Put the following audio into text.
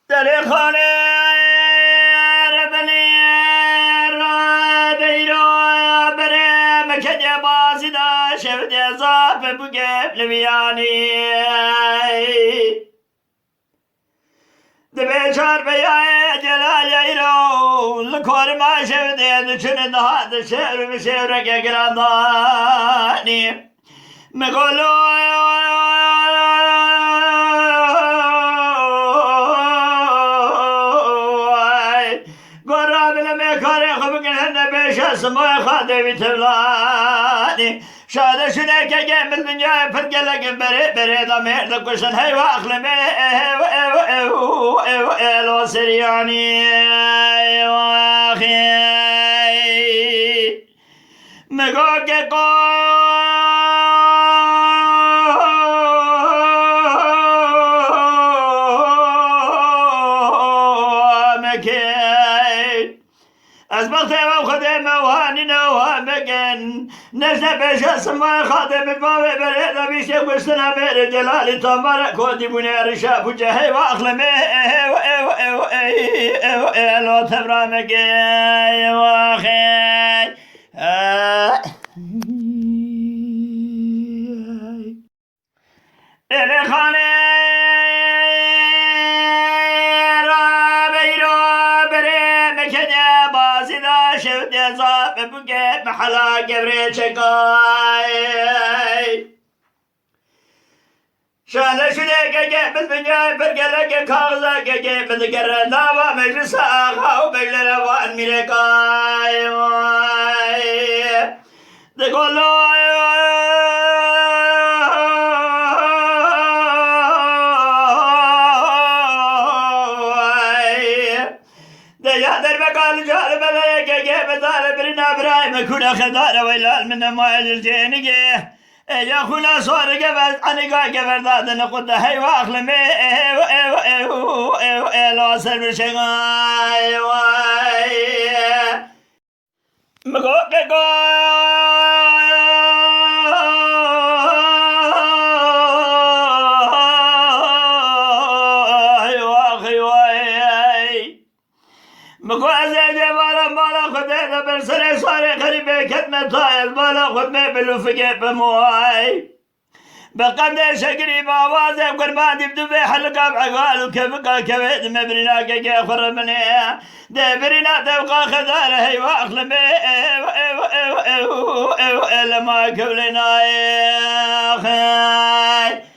دل خانه ربنی را بیرو بره مکه بازی دا شفت زاف بگه لبیانی دبی چار بیای جلال ایرو لکور ما شفت دچن دهات شهر بشهر که گراندانی مگولو سمای خاده بی تبلانی شاده شده که گمل دنیای پر گلگ بره دا مرد کشن هی و اخلمه ایلو سریانی واخی مگو که از بخت و خودم وانی نوها بگن نشنه پیش اسمای خادم بابا بره دمیشه گشتنا بره جلالی تامبار کودی بونه رشا بوجه هی و اخلمه ایلو تبرامگه واخی دل خانه شفت زاف بگه محلا گبره چکای شانه شده که گبل بنیای برگله که کاغذا که گبل گره داوا مجلس آقا و بگل روان میره کای دگولو در بقال جار بلا که بدار برنا برایم کنا خدار ویلال من مایل الجنگه یا خونا صور جبل انگا جبل داد نقد هی واخل می لا سر بشگای وای مگو مقوازه بالا خود بر سر ساره قریبه کتم تایل بالا خود می بلوفگه بموای بقدر شکری بآوازه قربان دبدو به حلقه بعقال وكبقى كبد مبرنا كي خرمني دبرنا تبقى خدار هي واخلمي لما كبلنا يا اخي